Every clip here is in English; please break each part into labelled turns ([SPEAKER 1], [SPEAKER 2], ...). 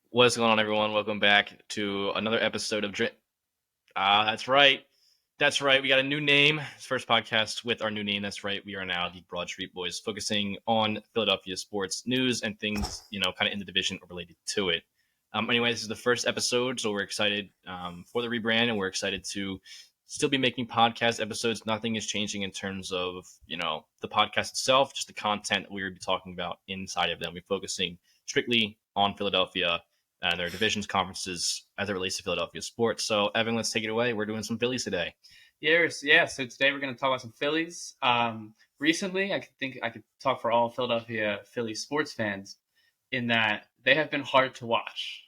[SPEAKER 1] What's going on, everyone? Welcome back to another episode of Drip. That's right. That's right. We got a new name. It's first podcast with our new name. That's right. We are now the Broad Street Boys, focusing on Philadelphia sports news and things, kind of in the division or related to it. Anyway, this is the first episode, so we're excited for the rebrand, and we're excited to still be making podcast episodes. Nothing is changing in terms of, the podcast itself, just the content we will be talking about inside of them. We're focusing strictly on Philadelphia and their divisions, conferences as it relates to Philadelphia sports. So, Evan, let's take it away. We're doing some Phillies today.
[SPEAKER 2] Yes, yeah. So today we're going to talk about some Phillies. Recently, think I could talk for all Philadelphia Phillies sports fans in that they have been hard to watch.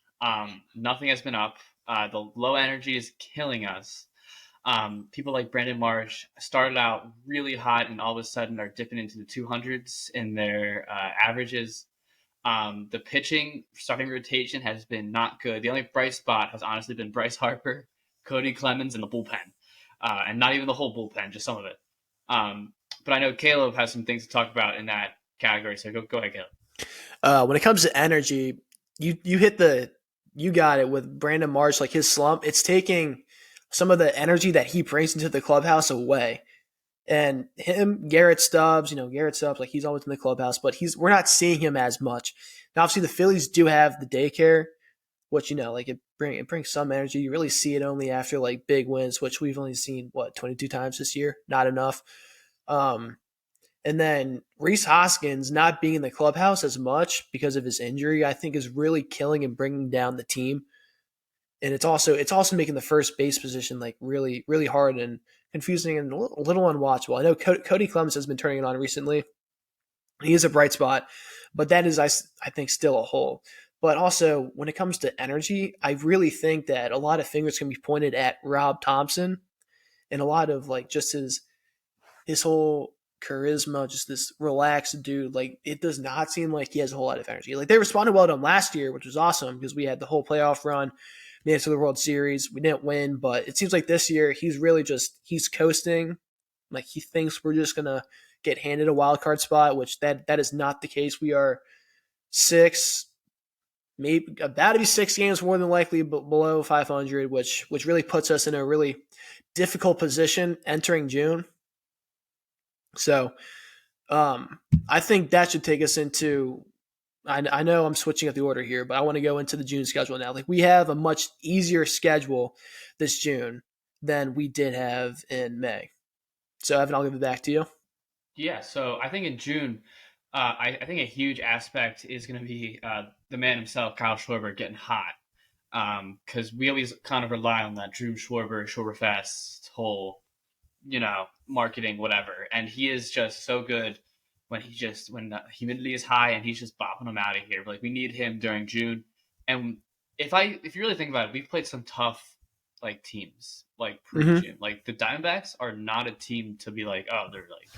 [SPEAKER 2] Nothing has been up. The low energy is killing us. People like Brandon Marsh started out really hot and all of a sudden are dipping into the 200s in their averages. The pitching starting rotation has been not good. The only bright spot has honestly been Bryce Harper, Cody Clemens, and the bullpen, and not even the whole bullpen, just some of it. But I know Caleb has some things to talk about in that category, so go ahead, Caleb.
[SPEAKER 3] When it comes to energy, you got it with Brandon Marsh. Like his slump, it's taking some of the energy that he brings into the clubhouse away. And Garrett Stubbs, like he's always in the clubhouse, but we're not seeing him as much. Now, obviously, the Phillies do have the daycare, which like it brings some energy. You really see it only after like big wins, which we've only seen 22 times this year. Not enough. And then Reese Hoskins not being in the clubhouse as much because of his injury, I think, is really killing and bringing down the team. And it's also making the first base position like really really hard and confusing and a little unwatchable. I know Cody Clemens has been turning it on recently. He is a bright spot, but that is I think still a hole. But also when it comes to energy, I really think that a lot of fingers can be pointed at Rob Thompson and a lot of like just his whole charisma, just this relaxed dude. Like it does not seem like he has a whole lot of energy. Like they responded well to him last year, which was awesome because we had the whole playoff run, made it to the World Series. We didn't win, but it seems like this year he's really he's coasting. Like he thinks we're just gonna get handed a wild card spot, which that is not the case. We are six, maybe about to be 6 games more than likely below 500, which really puts us in a really difficult position entering June. So I think that should take us into. I know I'm switching up the order here, but I want to go into the June schedule now. Like we have a much easier schedule this June than we did have in May. So Evan, I'll give it back to you.
[SPEAKER 2] Yeah, so I think in June, I think a huge aspect is going to be the man himself, Kyle Schwarber, getting hot. Because we always kind of rely on that Drew Schwarber Fest whole marketing, whatever. And he is just so good when when the humidity is high and he's just bopping them out of here. Like we need him during June. And if you really think about it, we've played some tough like teams like pre-June. Like the Diamondbacks are not a team to be like, oh, they're like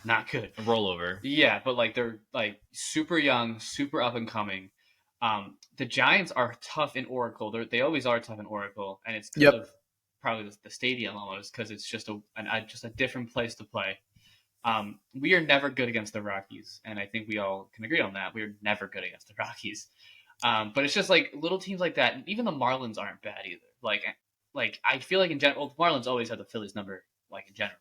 [SPEAKER 2] not good.
[SPEAKER 1] A rollover.
[SPEAKER 2] Yeah, but like they're like super young, super up and coming. The Giants are tough in Oracle. They always are tough in Oracle, and it's because of probably the stadium almost because it's just a different place to play. We are never good against the Rockies, and I think we all can agree on that. We are never good against the Rockies. But it's just like little teams like that, and even the Marlins aren't bad either. Like I feel like in general, the Marlins always have the Phillies number, like in general.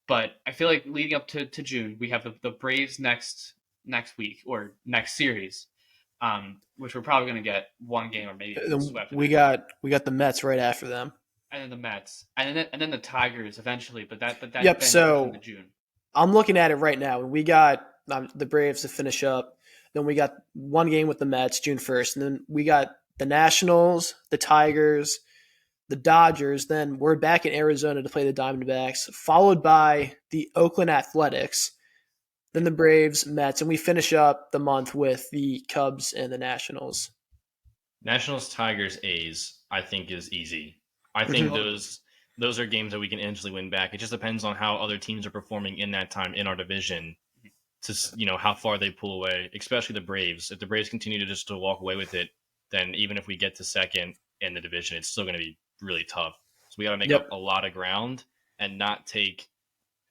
[SPEAKER 2] But I feel like leading up to June, we have the Braves next week or next series, which we're probably going to get one game or maybe swept.
[SPEAKER 3] We got the Mets right after them,
[SPEAKER 2] and then the Mets, and then the Tigers eventually. But that
[SPEAKER 3] yep. So
[SPEAKER 2] June.
[SPEAKER 3] I'm looking at it right now, and we got the Braves to finish up. Then we got one game with the Mets June 1st, and then we got the Nationals, the Tigers, the Dodgers. Then we're back in Arizona to play the Diamondbacks, followed by the Oakland Athletics, then the Braves, Mets, and we finish up the month with the Cubs and the Nationals.
[SPEAKER 1] Nationals, Tigers, A's, I think is easy. I think those are games that we can easily win back. It just depends on how other teams are performing in that time in our division to how far they pull away, especially the Braves. If the Braves continue to walk away with it, then even if we get to second in the division, it's still going to be really tough. So we got to make up a lot of ground and not take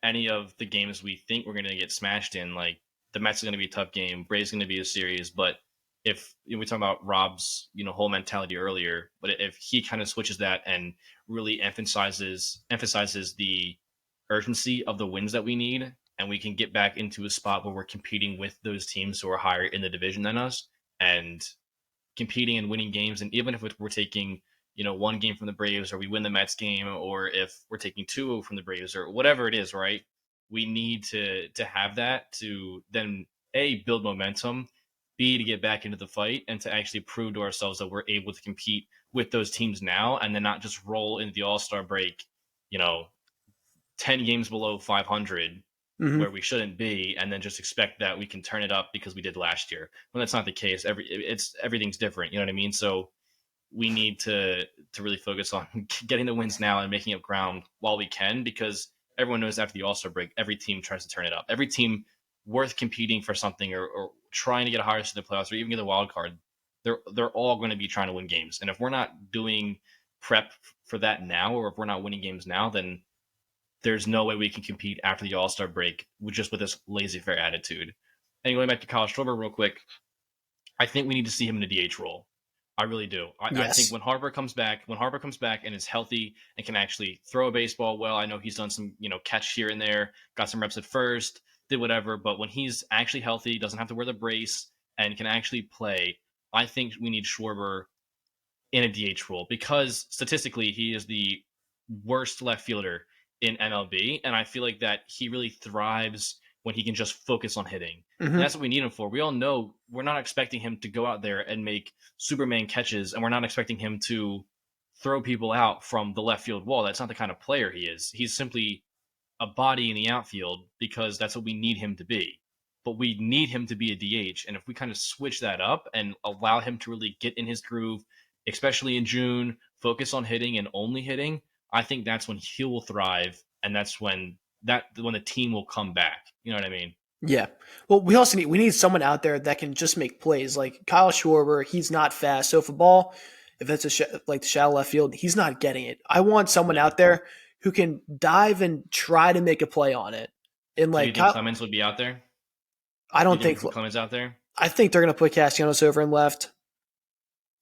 [SPEAKER 1] any of the games we think we're going to get smashed in. Like the Mets is going to be a tough game, Braves going to be a series, but if we talked about Rob's whole mentality earlier, but if he kind of switches that and really emphasizes the urgency of the wins that we need, and we can get back into a spot where we're competing with those teams who are higher in the division than us and competing and winning games. And even if we're taking one game from the Braves, or we win the Mets game, or if we're taking two from the Braves, or whatever it is, right? We need to have that to then build momentum, B, to get back into the fight, and to actually prove to ourselves that we're able to compete with those teams now, and then not just roll into the All-Star break, 10 games below 500 where we shouldn't be, and then just expect that we can turn it up because we did last year. When that's not the case. Everything's different. You know what I mean? So we need to really focus on getting the wins now and making up ground while we can, because everyone knows after the All-Star break, every team tries to turn it up. Every team worth competing for something, or trying to get higher to the playoffs, or even get a wild card, they're all going to be trying to win games. And if we're not doing prep for that now, or if we're not winning games now, then there's no way we can compete after the All-Star break with this laissez-faire attitude. And going back to Kyle Schwarber real quick, I think we need to see him in the DH role. I really do. I think when Harper comes back and is healthy and can actually throw a baseball well, I know he's done some, catch here and there, got some reps at first, did whatever, but when he's actually healthy, doesn't have to wear the brace, and can actually play, I think we need Schwarber in a DH role, because statistically he is the worst left fielder in MLB, and I feel like that he really thrives when he can just focus on hitting. And that's what we need him for. We all know we're not expecting him to go out there and make Superman catches, and we're not expecting him to throw people out from the left field wall. That's not the kind of player he is. He's simply a body in the outfield because that's what we need him to be. But we need him to be a DH, and if we kind of switch that up and allow him to really get in his groove, especially in June, focus on hitting and only hitting, I think that's when he will thrive, and that's when the team will come back. You know what I mean?
[SPEAKER 3] Yeah. Well, we need someone out there that can just make plays. Like Kyle Schwarber, he's not fast. So if it's like the shallow left field, he's not getting it. I want someone out there who can dive and try to make a play on it. And
[SPEAKER 1] like, do you think Clemens would be out there?
[SPEAKER 3] I don't think
[SPEAKER 1] Clemens out there.
[SPEAKER 3] I think they're going to put Castellanos over in left,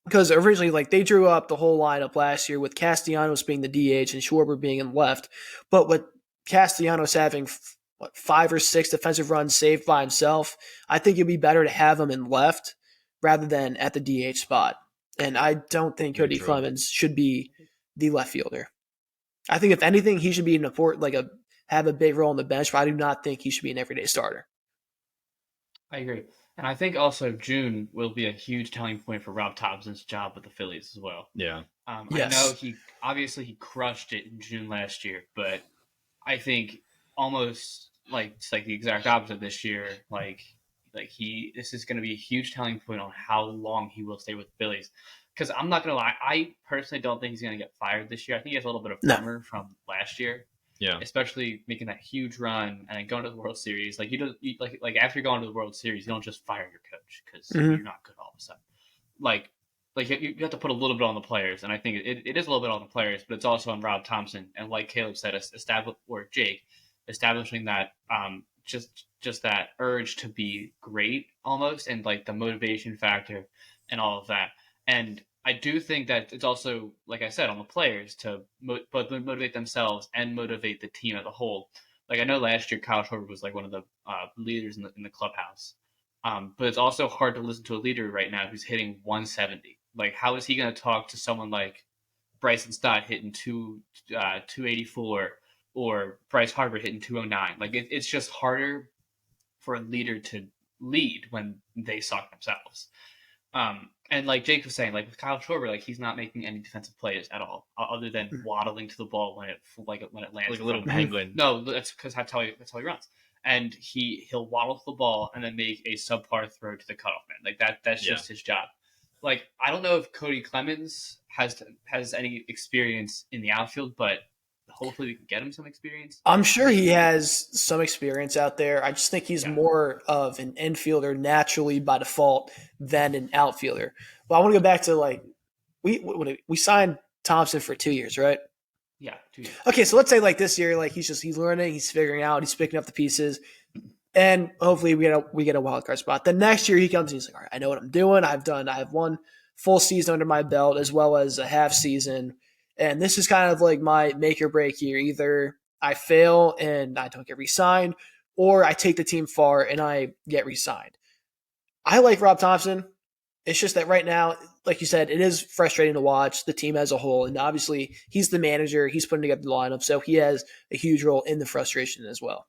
[SPEAKER 3] because originally, they drew up the whole lineup last year with Castellanos being the DH and Schwarber being in left. But with Castellanos having 5 or 6 defensive runs saved by himself, I think it'd be better to have him in left rather than at the DH spot. And I don't think Cody Clemens should be the left fielder. I think if anything, he should be have a big role on the bench, but I do not think he should be an everyday starter.
[SPEAKER 2] I agree. And I think also June will be a huge telling point for Rob Thompson's job with the Phillies as well.
[SPEAKER 1] Yeah.
[SPEAKER 2] Yes. I know he crushed it in June last year, but I think almost it's like the exact opposite this year. This is going to be a huge telling point on how long he will stay with the Phillies. Because I'm not going to lie, I personally don't think he's going to get fired this year. I think he has a little bit of armor from last year.
[SPEAKER 1] Yeah,
[SPEAKER 2] especially making that huge run and then going to the World Series. Like after you're going to the World Series, you don't just fire your coach because you're not good all of a sudden. You have to put a little bit on the players, and I think it is a little bit on the players, but it's also on Rob Thompson. And like Caleb said, establishing that just that urge to be great almost, and like the motivation factor and all of that. And I do think that it's also, like I said, on the players to both motivate themselves and motivate the team as a whole. Like I know last year Kyle Schwarber was like one of the leaders in the clubhouse, but it's also hard to listen to a leader right now who's hitting 170. Like how is he going to talk to someone like Bryson Stott hitting 284 or Bryce Harper hitting 209? Like it's just harder for a leader to lead when they suck themselves. And like Jake was saying, like with Kyle Schwarber, like he's not making any defensive plays at all, other than waddling to the ball when it lands,
[SPEAKER 1] like a little penguin.
[SPEAKER 2] No, that's because that's how he runs. And he'll waddle to the ball and then make a subpar throw to the cutoff man. Like that's just his job. Like I don't know if Cody Clemens has any experience in the outfield, but hopefully we can get him some experience.
[SPEAKER 3] I'm sure he has some experience out there. I just think he's more of an infielder naturally by default than an outfielder. But I want to go back to we signed Thompson for 2 years, right?
[SPEAKER 2] Yeah, 2 years.
[SPEAKER 3] Okay, so let's say this year, he's learning, he's figuring out, he's picking up the pieces. and hopefully we get a wild card spot. The next year he comes and he's like, all right, I know what I'm doing. I have one full season under my belt as well as a half season, and this is kind of like my make or break year. Either I fail and I don't get re-signed, or I take the team far and I get re-signed. I like Rob Thompson. It's just that right now, like you said, it is frustrating to watch the team as a whole. And obviously, he's the manager. He's putting together the lineup. So he has a huge role in the frustration as well.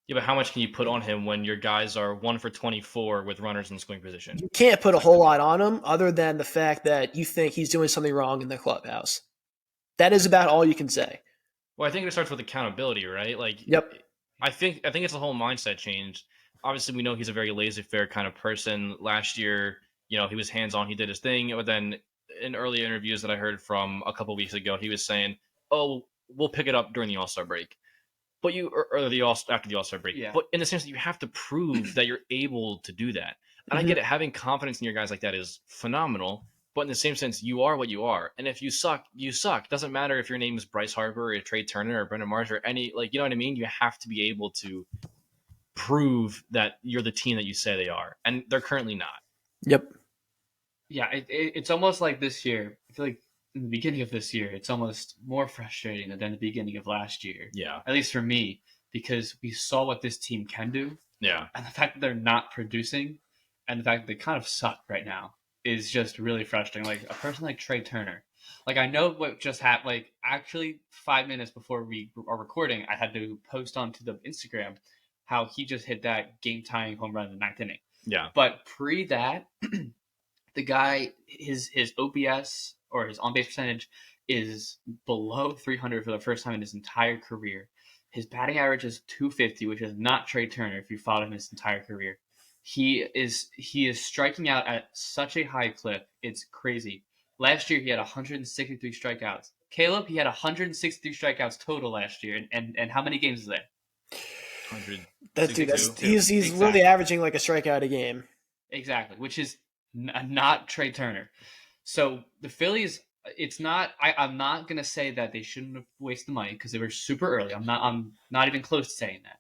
[SPEAKER 1] Yeah, but how much can you put on him when your guys are 1 for 24 with runners in scoring position?
[SPEAKER 3] You can't put a whole lot on him other than the fact that you think he's doing something wrong in the clubhouse. That is about all you can say.
[SPEAKER 1] Well, I think it starts with accountability, right?
[SPEAKER 3] Yep.
[SPEAKER 1] I think it's a whole mindset change. Obviously, we know he's a very laissez-faire kind of person. Last year, he was hands-on, he did his thing, but then in early interviews that I heard from a couple weeks ago, he was saying, "Oh, we'll pick it up during the All-Star break." But after the All-Star break.
[SPEAKER 2] Yeah.
[SPEAKER 1] But in the sense that you have to prove that you're able to do that. And I get it, having confidence in your guys like that is phenomenal. But in the same sense, you are what you are. And if you suck, you suck. Doesn't matter if your name is Bryce Harper or Trey Turner or Brendan Marsh or any, you know what I mean? You have to be able to prove that you're the team that you say they are. And they're currently not.
[SPEAKER 3] Yep.
[SPEAKER 2] Yeah, it's almost like this year. I feel like in the beginning of this year, it's almost more frustrating than the beginning of last year.
[SPEAKER 1] Yeah.
[SPEAKER 2] At least for me, because we saw what this team can do.
[SPEAKER 1] Yeah.
[SPEAKER 2] And the fact that they're not producing and the fact that they kind of suck right now is just really frustrating. Like a person like Trey Turner. Like I know what just happened. Like actually 5 minutes before we are recording, I had to post onto the Instagram how he just hit that game-tying home run in the ninth inning.
[SPEAKER 1] Yeah.
[SPEAKER 2] But pre that, the guy, his OPS or his on base percentage is below 300 for the first time in his entire career. His batting average is 250, which is not Trey Turner if you followed him his entire career. He is striking out at such a high clip. It's crazy. Last year he had 163 strikeouts. Caleb, he had 163 strikeouts total last year. And how many games is that?
[SPEAKER 1] 162.
[SPEAKER 3] He's
[SPEAKER 2] Exactly.
[SPEAKER 3] really averaging like a strikeout a game.
[SPEAKER 2] Exactly, which is not Trey Turner. So the Phillies, it's not. I'm not gonna say that they shouldn't have wasted the money because they were super early. I'm not even close to saying that.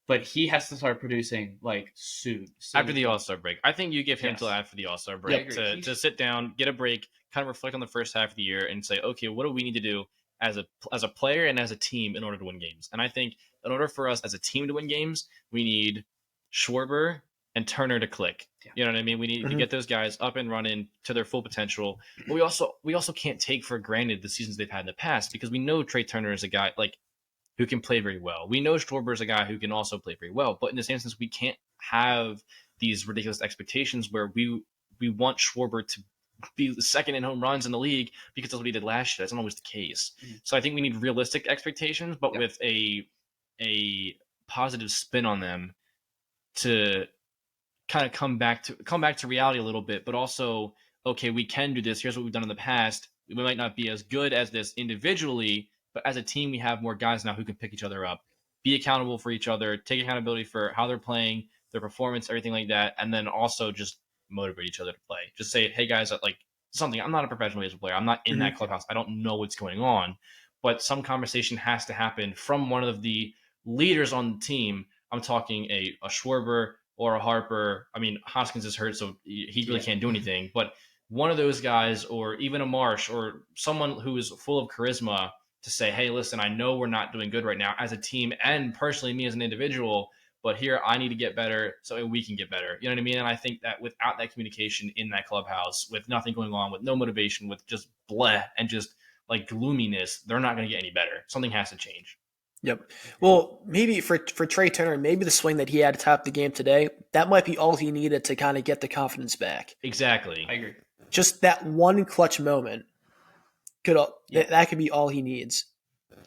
[SPEAKER 2] But he has to start producing like soon.
[SPEAKER 1] After the All-Star break. I think you give him
[SPEAKER 2] Yes.
[SPEAKER 1] till after the All-Star break
[SPEAKER 2] agree.
[SPEAKER 1] to sit down, get a break, kind of reflect on the first half of the year and say, okay, what do we need to do as a player and as a team in order to win games? And I think in order for us as a team to win games, we need Schwarber and Turner to click.
[SPEAKER 2] Yeah.
[SPEAKER 1] You know what I mean? We need to get those guys up and running to their full potential. But we also can't take for granted the seasons they've had in the past because we know Trey Turner is a guy who can play very well. We know Schwarber is a guy who can also play very well, but in the same sense, we can't have these ridiculous expectations where we want Schwarber to be the second in home runs in the league because that's what he did last year. That's not always the case. Mm-hmm. So I think we need realistic expectations, but with a positive spin on them to kind of come back to reality a little bit, but also, okay, we can do this. Here's what we've done in the past. We might not be as good as this individually, but as a team, we have more guys now who can pick each other up, be accountable for each other, take accountability for how they're playing, their performance, everything like that, and then also just motivate each other to play. Just say, hey guys, something. I'm not a professional baseball player. I'm not in that clubhouse. I don't know what's going on, but some conversation has to happen from one of the leaders on the team. I'm talking a Schwarber or a Harper. I mean, Hoskins is hurt, so he really can't do anything. But one of those guys, or even a Marsh, or someone who is full of charisma, to say, hey, listen, I know we're not doing good right now as a team and personally me as an individual, but here I need to get better so we can get better. You know what I mean? And I think that without that communication in that clubhouse, with nothing going on, with no motivation, with just bleh and just like gloominess, they're not going to get any better. Something has to change.
[SPEAKER 3] Yep. Well, maybe for Trey Turner, maybe the swing that he had to top the game today, that might be all he needed to kind of get the confidence back.
[SPEAKER 1] Exactly.
[SPEAKER 2] I agree.
[SPEAKER 3] Just that one clutch moment that could be all he needs.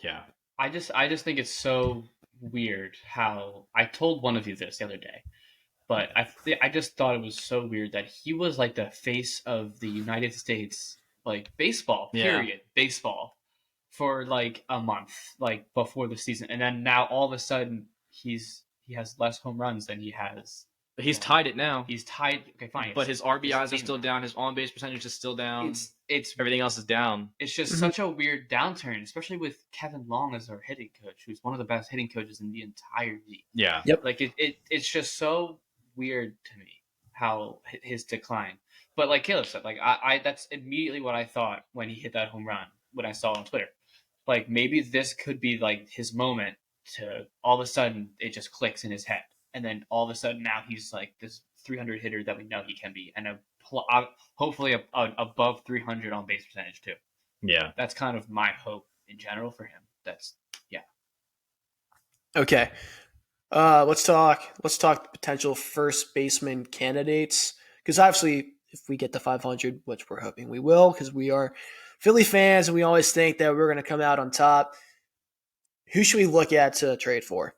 [SPEAKER 1] Yeah.
[SPEAKER 2] I just think it's so weird how I told one of you this the other day, but I just thought it was so weird that he was like the face of the United States, like baseball, period, baseball, for like a month, like before the season, and then now all of a sudden he has less home runs than he has
[SPEAKER 1] He's tied it now.
[SPEAKER 2] He's tied. Okay, fine.
[SPEAKER 1] But his RBIs are still down. His on-base percentage is still down.
[SPEAKER 2] It's
[SPEAKER 1] everything else is down.
[SPEAKER 2] It's just such a weird downturn, especially with Kevin Long as our hitting coach, who's one of the best hitting coaches in the entire league.
[SPEAKER 1] Yeah.
[SPEAKER 3] Yep.
[SPEAKER 2] Like it's just so weird to me how his decline. But like Caleb said, like I that's immediately what I thought when he hit that home run when I saw it on Twitter. Like maybe this could be like his moment to all of a sudden it just clicks in his head, and then all of a sudden now he's like this 300 hitter that we know he can be, and hopefully above 300 on base percentage too.
[SPEAKER 1] Yeah,
[SPEAKER 2] that's kind of my hope in general for him. That's
[SPEAKER 3] Okay. Let's talk the potential first baseman candidates, because obviously if we get to 500, which we're hoping we will, because we are Philly fans and we always think that we're going to come out on top, who should we look at to trade for?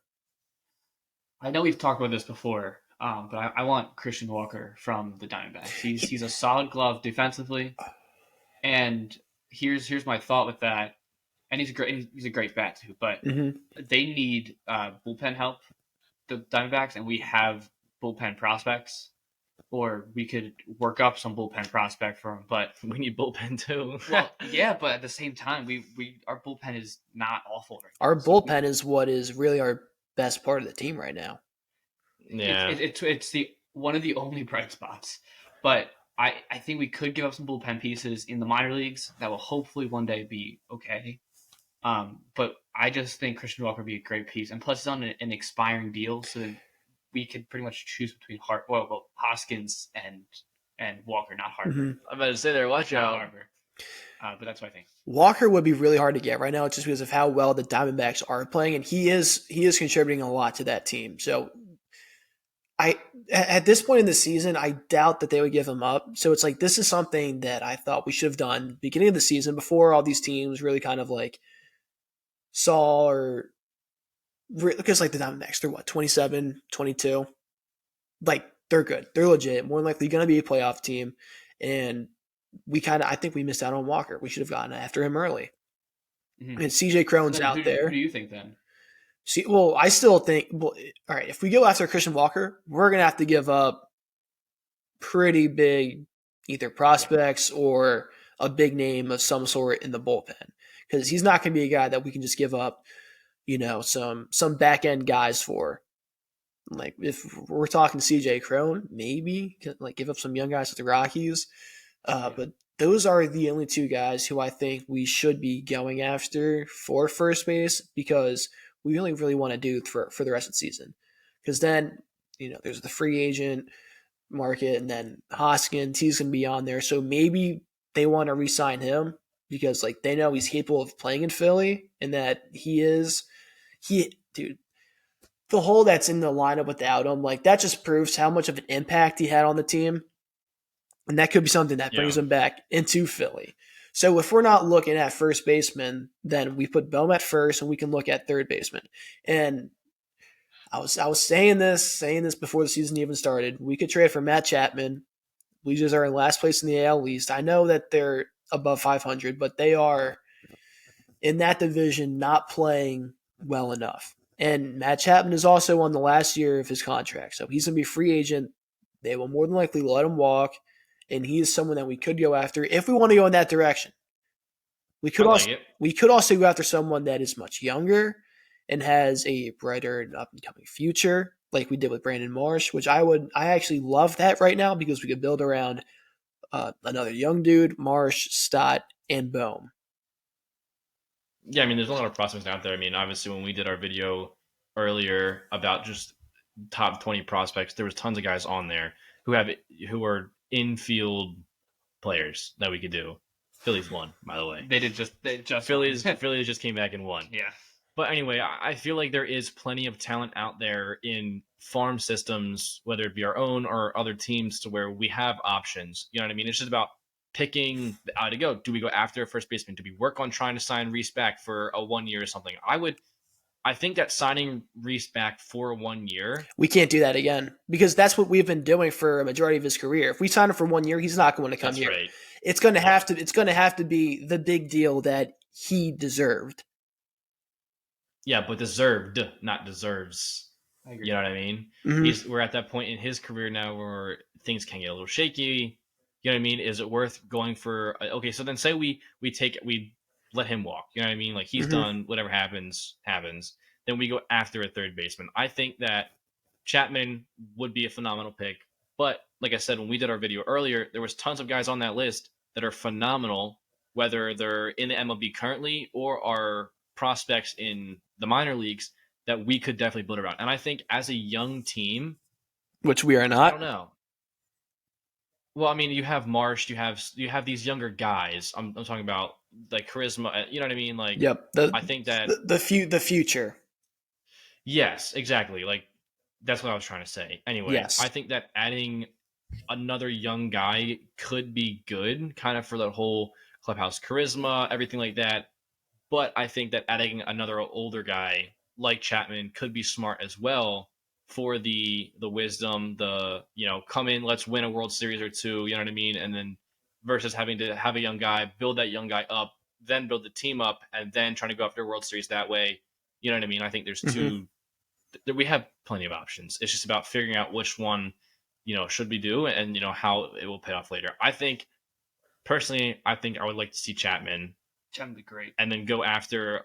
[SPEAKER 2] I know we've talked about this before, but I want Christian Walker from the Diamondbacks. He's a solid glove defensively, and here's my thought with that. And he's a great bat too, but they need bullpen help, the Diamondbacks, and we have bullpen prospects, or we could work up some bullpen prospect for him. But
[SPEAKER 1] we need bullpen too.
[SPEAKER 2] Well, yeah, but at the same time, we our bullpen is not awful right now.
[SPEAKER 3] Our bullpen is what is really our best part of the team right now.
[SPEAKER 1] Yeah,
[SPEAKER 2] it's the one of the only bright spots. But I think we could give up some bullpen pieces in the minor leagues that will hopefully one day be okay. But I just think Christian Walker would be a great piece, and plus it's on an expiring deal, so that we could pretty much choose between Hoskins and Walker, not Harper.
[SPEAKER 1] I'm about to say there, watch out.
[SPEAKER 2] Harper. But that's what I think.
[SPEAKER 3] Walker would be really hard to get right now, just because of how well the Diamondbacks are playing, and he is contributing a lot to that team. So, at this point in the season, I doubt that they would give him up. So it's like this is something that I thought we should have done beginning of the season before all these teams really kind of like saw or because like the Diamondbacks, they're what 27, 22, like they're good, they're legit, more than likely going to be a playoff team, and I think we missed out on Walker. We should have gotten after him early. And CJ Cron's out there.
[SPEAKER 2] Who do you think then?
[SPEAKER 3] I still think. Well, all right, if we go after Christian Walker, we're gonna have to give up pretty big either prospects or a big name of some sort in the bullpen, because he's not gonna be a guy that we can just give up, some back end guys for. Like if we're talking CJ Cron, maybe like give up some young guys with the Rockies. But those are the only two guys who I think we should be going after for first base, because we really want to do for the rest of the season. Because then, there's the free agent market, and then Hoskins, he's going to be on there. So maybe they want to re-sign him because like they know he's capable of playing in Philly, and that dude, the hole that's in the lineup without him, like that just proves how much of an impact he had on the team. And that could be something that brings him back into Philly. So if we're not looking at first baseman, then we put Bohm at first, and we can look at third baseman. And I was saying this before the season even started. We could trade for Matt Chapman. Blue are in last place in the AL East. I know that they're above 500, but they are in that division not playing well enough. And Matt Chapman is also on the last year of his contract, so he's going to be a free agent. They will more than likely let him walk. And he is someone that we could go after if we want to go in that direction. We could also go after someone that is much younger and has a brighter and up and coming future, like we did with Brandon Marsh, which I actually love that right now, because we could build around another young dude, Marsh, Stott, and Bohm.
[SPEAKER 1] Yeah, I mean, there's a lot of prospects out there. I mean, obviously, when we did our video earlier about just top 20 prospects, there was tons of guys on there who are infield players that we could do. Phillies won, by the way.
[SPEAKER 2] They just
[SPEAKER 1] Phillies just came back and won.
[SPEAKER 2] Yeah.
[SPEAKER 1] But anyway, I feel like there is plenty of talent out there in farm systems, whether it be our own or other teams, to where we have options. You know what I mean? It's just about picking how to go. Do we go after a first baseman? Do we work on trying to sign Reese back for a 1 year or something? I think that signing Reese back for 1 year,
[SPEAKER 3] we can't do that again, because that's what we've been doing for a majority of his career. If we sign him for 1 year, he's not going to come here.
[SPEAKER 1] Right.
[SPEAKER 3] It's going to have to be the big deal that he deserved.
[SPEAKER 1] Yeah, but deserved, not deserves.
[SPEAKER 2] I agree.
[SPEAKER 1] You know what I mean?
[SPEAKER 3] Mhm.
[SPEAKER 1] We're at that point in his career now where things can get a little shaky. You know what I mean? Is it worth going for? Okay, so then say we let him walk. You know what I mean? Like he's
[SPEAKER 3] Mhm.
[SPEAKER 1] done. Whatever happens. Then we go after a third baseman. I think that Chapman would be a phenomenal pick. But like I said when we did our video earlier, there was tons of guys on that list that are phenomenal, whether they're in the MLB currently or are prospects in the minor leagues that we could definitely build around. And I think as a young team,
[SPEAKER 3] Which we are
[SPEAKER 1] I don't
[SPEAKER 3] not.
[SPEAKER 1] know. Well, I mean, you have Marsh, you have these younger guys. I'm talking about like charisma. You know what I mean? Like,
[SPEAKER 3] Yep.
[SPEAKER 1] I think that
[SPEAKER 3] The future.
[SPEAKER 1] yes, exactly. Like that's what I was trying to say. Anyway, I
[SPEAKER 3] Yes.
[SPEAKER 1] think that adding another young guy could be good, kind of for the whole clubhouse charisma, everything like that. But I think that adding another older guy like Chapman could be smart as well for the wisdom, the come in, let's win a World Series or two, you know what I mean, and then versus having to have a young guy, build that young guy up, then build the team up, and then trying to go after a World Series that way. You know what I mean? I think there's
[SPEAKER 3] Mhm.
[SPEAKER 1] we have plenty of options. It's just about figuring out which one should we do, and how it will pay off later. I think personally, I think I would like to see Chapman
[SPEAKER 2] Chapman would be great.
[SPEAKER 1] and then go after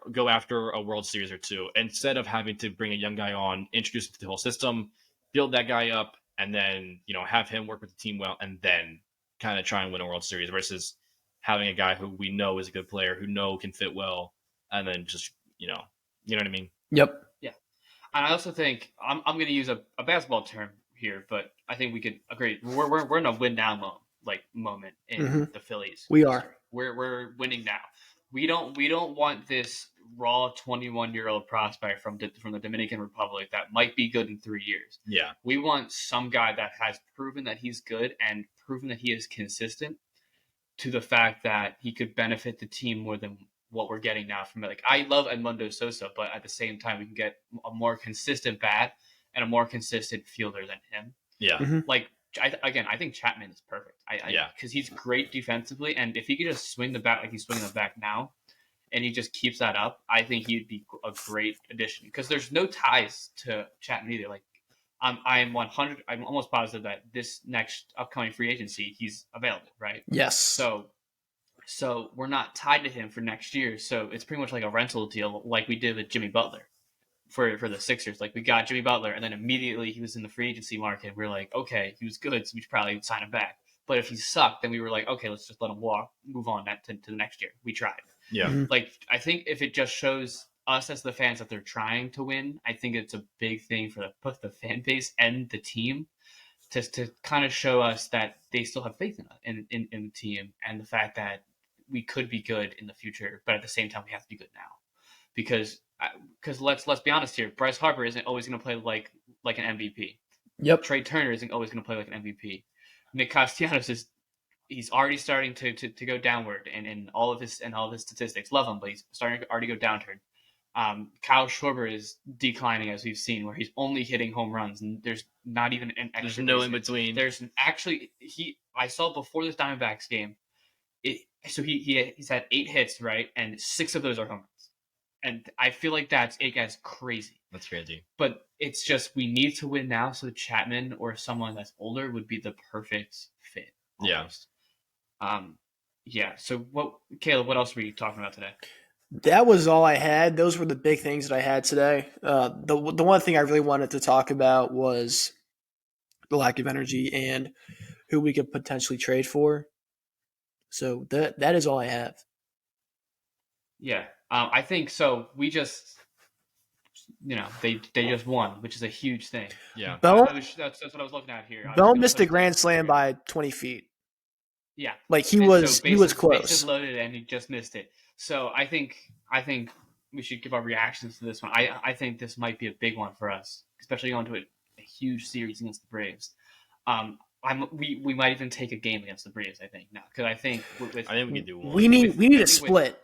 [SPEAKER 1] a World Series or two instead of having to bring a young guy on, introduce him to the whole system, build that guy up, and then have him work with the team well, and then kind of try and win a World Series versus having a guy who we know is a good player, who know can fit well, and then just you know what I mean?
[SPEAKER 3] Yep.
[SPEAKER 2] Yeah. And I also think I'm going to use a basketball term here, but I think we could agree we're in a win now moment in
[SPEAKER 3] Mhm.
[SPEAKER 2] the Phillies.
[SPEAKER 3] We are.
[SPEAKER 2] We're winning now. We don't want this raw 21-year-old prospect from the Dominican Republic that might be good in 3 years.
[SPEAKER 1] Yeah,
[SPEAKER 2] We want some guy that has proven that he's good and proven that he is consistent to the fact that he could benefit the team more than what we're getting now from it. Like I love Edmundo Sosa, but at the same time, we can get a more consistent bat and a more consistent fielder than him.
[SPEAKER 1] yeah,
[SPEAKER 3] Mhm.
[SPEAKER 2] Like I think Chapman is perfect.
[SPEAKER 1] yeah,
[SPEAKER 2] Because he's great defensively, and if he could just swing the bat like he's swinging the bat now, and he just keeps that up, I think he'd be a great addition. Because there's no ties to Chapman either. Like I'm 100. I'm almost positive that this next upcoming free agency, he's available, right?
[SPEAKER 3] Yes.
[SPEAKER 2] So we're not tied to him for next year. So it's pretty much like a rental deal, like we did with Jimmy Butler for the Sixers. Like we got Jimmy Butler, and then immediately he was in the free agency market. We are like, okay, he was good, so we should probably sign him back. But if he sucked, then we were like, okay, let's just let him walk, move on to the next year. We tried.
[SPEAKER 1] yeah,
[SPEAKER 3] Mhm.
[SPEAKER 2] Like I think if it just shows us as the fans that they're trying to win, I think it's a big thing for both the fan base and the team to kind of show us that they still have faith in us in the team and the fact that we could be good in the future, but at the same time we have to be good now because let's be honest here, Bryce Harper isn't always going to play like an MVP.
[SPEAKER 3] Yep.
[SPEAKER 2] Trey Turner isn't always going to play like an MVP. Nick Castellanos is he's already starting to go downward and all of his statistics. Love him, but he's starting to already go downward. Kyle Schwarber is declining as we've seen, where he's only hitting home runs, and there's not even an
[SPEAKER 1] there's
[SPEAKER 2] extra.
[SPEAKER 1] no in between.
[SPEAKER 2] There's actually I saw before this Diamondbacks game. So he's had 8 hits, right, and 6 of those are home runs, and I feel like that's crazy.
[SPEAKER 1] That's crazy.
[SPEAKER 2] But it's just we need to win now, so Chapman or someone that's older would be the perfect fit. Almost. Yeah. So Caleb? What else were you talking about today?
[SPEAKER 3] That was all I had. Those were the big things that I had today. The one thing I really wanted to talk about was the lack of energy and who we could potentially trade for. So that is all I have.
[SPEAKER 2] Yeah, I think so. We just, they just won, which is a huge thing.
[SPEAKER 1] Yeah,
[SPEAKER 3] Bell
[SPEAKER 2] That's what I was looking at here. I was
[SPEAKER 3] Bell
[SPEAKER 2] gonna
[SPEAKER 3] missed
[SPEAKER 2] put
[SPEAKER 3] a
[SPEAKER 2] it down
[SPEAKER 3] grand slam
[SPEAKER 2] here.
[SPEAKER 3] by 20 feet.
[SPEAKER 2] Yeah,
[SPEAKER 3] Like he
[SPEAKER 2] and so
[SPEAKER 3] was
[SPEAKER 2] bases
[SPEAKER 3] close.
[SPEAKER 2] loaded, and he just missed it. So I think we should give our reactions to this one. I think this might be a big one for us, especially going to a huge series against the Braves. We might even take a game against the Braves. I think now because I think
[SPEAKER 1] I think we could do one.
[SPEAKER 3] We need
[SPEAKER 2] I
[SPEAKER 3] a
[SPEAKER 2] think
[SPEAKER 3] split.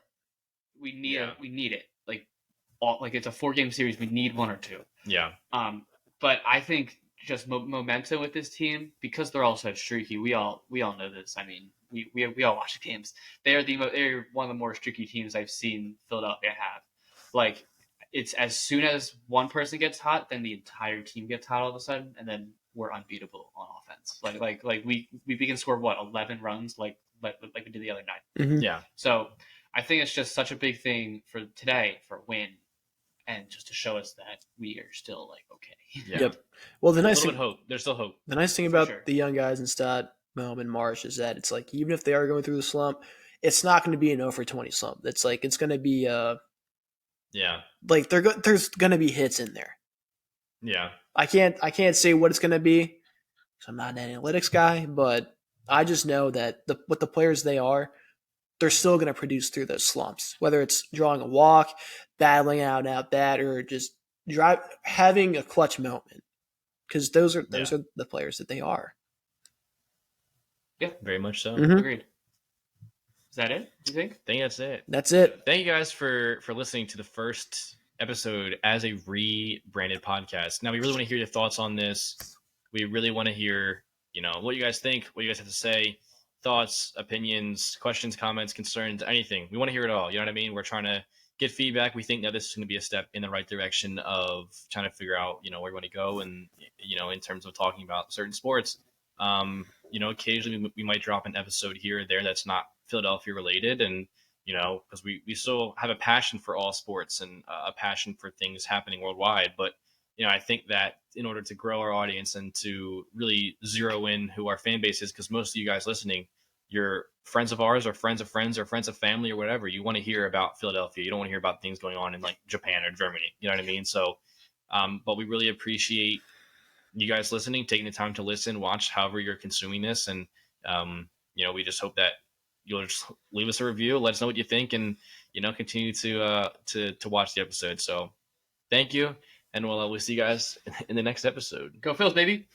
[SPEAKER 2] we need
[SPEAKER 1] Yeah.
[SPEAKER 2] we need it like it's a 4-game series. We need one or two.
[SPEAKER 1] Yeah,
[SPEAKER 2] But I think just momentum with this team because they're all so streaky. We all know this. I mean, we all watch the games. They're one of the more streaky teams I've seen Philadelphia have. Like it's as soon as one person gets hot, then the entire team gets hot all of a sudden, and then we're unbeatable on offense. Like we can score what 11 runs like we did the other night.
[SPEAKER 3] Mhm.
[SPEAKER 1] Yeah.
[SPEAKER 2] So I think it's just such a big thing for today for a win, and just to show us that we are still like okay.
[SPEAKER 1] Yeah.
[SPEAKER 3] Yep. Well, the
[SPEAKER 1] A
[SPEAKER 3] nice
[SPEAKER 1] little bit
[SPEAKER 3] thing,
[SPEAKER 1] of hope. There's still hope.
[SPEAKER 3] the nice thing
[SPEAKER 2] For
[SPEAKER 3] about
[SPEAKER 2] sure.
[SPEAKER 3] the young guys in Stott, Bohm, and Marsh is that it's like even if they are going through the slump, it's not going to be an 0 for 20 slump. It's like it's going to be
[SPEAKER 1] Yeah.
[SPEAKER 3] like there's going to be hits in there.
[SPEAKER 1] Yeah.
[SPEAKER 3] I can't say what it's going to be. 'Cause I'm not an analytics guy, but I just know that with the players they are, they're still going to produce through those slumps. Whether it's drawing a walk, battling out and out that, or just having a clutch moment, because those are the players that they are.
[SPEAKER 2] Yeah,
[SPEAKER 1] Very much so.
[SPEAKER 3] Mhm.
[SPEAKER 2] agreed. Is that it? You think?
[SPEAKER 1] I think that's it.
[SPEAKER 3] That's it.
[SPEAKER 1] Thank you guys for listening to the first episode as a rebranded podcast. Now we really want to hear your thoughts on this. We really want to hear, what you guys think, what you guys have to say, thoughts, opinions, questions, comments, concerns, anything. We want to hear it all. You know what I mean? We're trying to get feedback. We think that this is going to be a step in the right direction of trying to figure out, where we want to go, and in terms of talking about certain sports. Occasionally we might drop an episode here or there that's not Philadelphia related, and because we still have a passion for all sports and a passion for things happening worldwide. But, I think that in order to grow our audience and to really zero in who our fan base is, because most of you guys listening, you're friends of ours or friends of friends or friends of family or whatever, you want to hear about Philadelphia. You don't want to hear about things going on in like Japan or Germany. You know what I mean? So, but we really appreciate you guys listening, taking the time to listen, watch, however you're consuming this. And, we just hope that you'll just leave us a review, let us know what you think, and continue to watch the episode. So thank you, and we'll see you guys in the next episode.
[SPEAKER 2] Go Phils, baby.